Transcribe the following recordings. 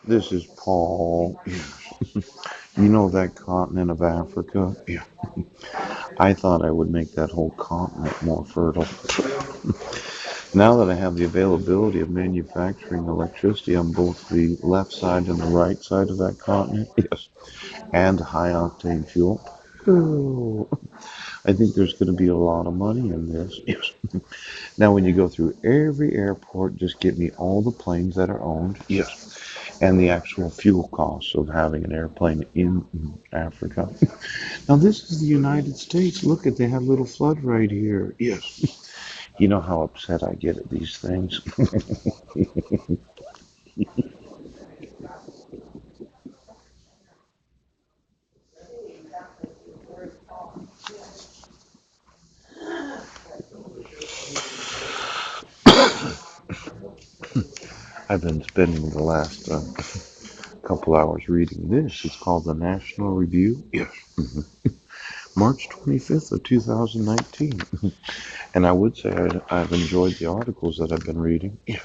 This is Paul. You know that continent of Africa? Yeah. I thought I would make that whole continent more fertile. Now that I have the availability of manufacturing electricity on both the left side and the right side of that continent, yes, and high octane fuel, oh, I think there's going to be a lot of money in this. Yes. Now, when you go through every airport, just get me all the planes that are owned. Yes. And the actual fuel costs of having an airplane in Africa. Now, this is the United States. Look at, they have a little flood right here. Yes. You know how upset I get at these things. I've been spending the last couple hours reading this. It's called the National Review. Yes. March 25th of 2019. And I would say I've enjoyed the articles that I've been reading. Yes.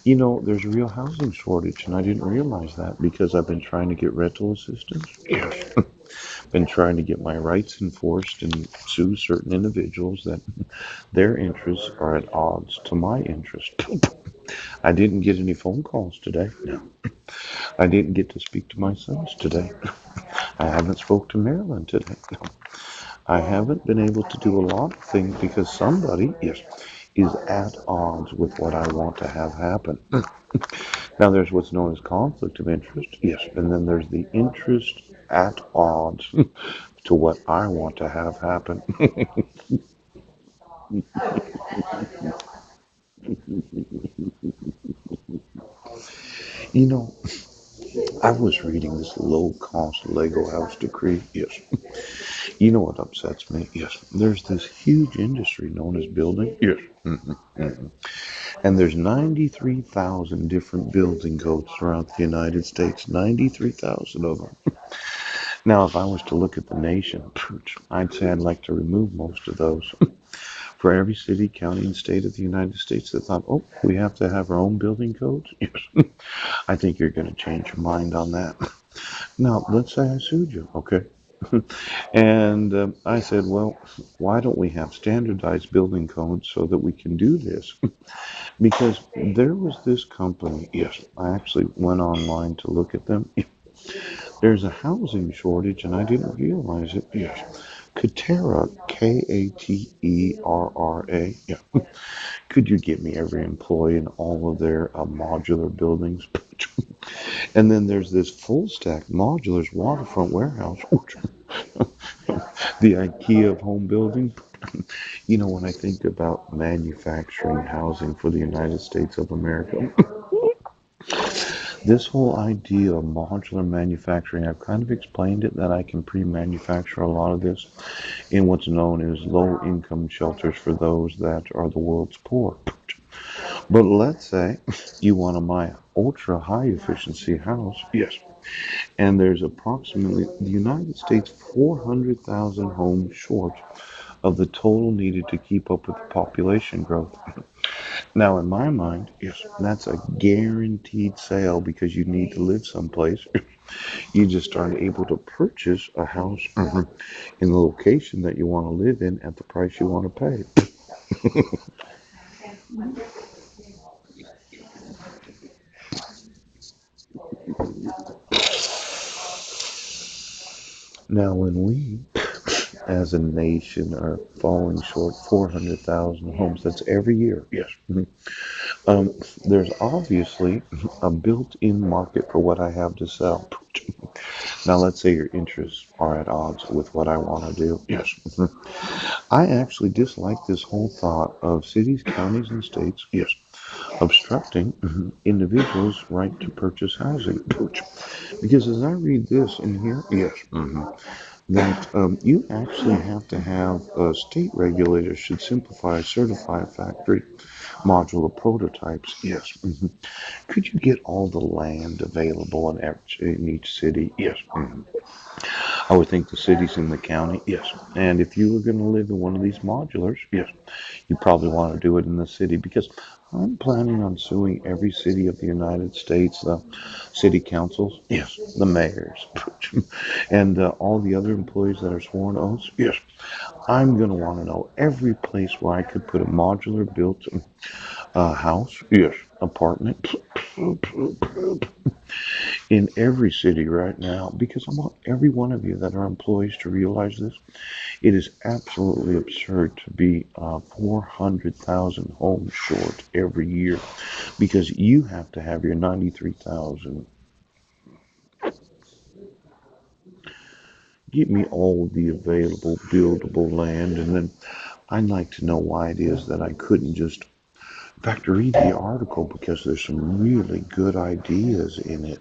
You know, there's a real housing shortage, and I didn't realize that because I've been trying to get rental assistance. Yes. Been trying to get my rights enforced and sue certain individuals that their interests are at odds to my interest. I didn't get any phone calls today. No. I didn't get to speak to my sons today. I haven't spoke to Marilyn today. No. I haven't been able to do a lot of things because somebody, yes, is at odds with what I want to have happen. Now, there's what's known as conflict of interest, yes, and then there's the interest at odds to what I want to have happen. You know, I was reading this low cost Lego house decree, yes. You know what upsets me? Yes. There's this huge industry known as building, yes. And there's 93,000 different building codes throughout the United States, 93,000 of them. Now, if I was to look at the nation, I'd say I'd like to remove most of those. For every city, county, and state of the United States that thought, oh, we have to have our own building codes? Yes. I think you're going to change your mind on that. Now, let's say I sued you, okay? And I said, well, why don't we have standardized building codes so that we can do this? Because there was this company, yes, I actually went online to look at them. There's a housing shortage, and I didn't realize it. Yes. Katerra, Katerra. Yeah. Could you get me every employee in all of their modular buildings? And then there's this full stack modulars waterfront warehouse, the IKEA of home building. You know, when I think about manufacturing housing for the United States of America, this whole idea of modular manufacturing, I've kind of explained it that I can pre-manufacture a lot of this in what's known as low income shelters for those that are the world's poor. But let's say you want to buy an ultra high efficiency house. Yes. And there's approximately the United States 400,000 homes short of the total needed to keep up with the population growth. Now, in my mind, yes, that's a guaranteed sale because you need to live someplace. You just aren't able to purchase a house in the location that you want to live in at the price you want to pay. Now, when we as a nation are falling short 400,000 homes, that's every year, yes. Um, there's obviously a built-in market for what I have to sell. Now, let's say your interests are at odds with what I want to do. Yes. I actually dislike this whole thought of cities, counties, and states, yes, obstructing individuals' right to purchase housing. Because as I read this in here, yes, that you actually have to have state regulators should simplify, certify factory modular prototypes. Yes. Could you get all the land available in each city? Yes. I would think the cities in the county. Yes. And if you were going to live in one of these modulars, yes, you probably want to do it in the city because I'm planning on suing every city of the United States, the city councils, yes, the mayors, and all the other employees that are sworn oaths. Yes, I'm going to want to know every place where I could put a modular built house, yes, apartment, in every city right now, because I want every one of you that are employees to realize this. It is absolutely absurd to be 400,000 homes short every year because you have to have your 93,000. Give me all the available buildable land, and then I'd like to know why it is that I couldn't just, in fact, read the article because there's some really good ideas in it.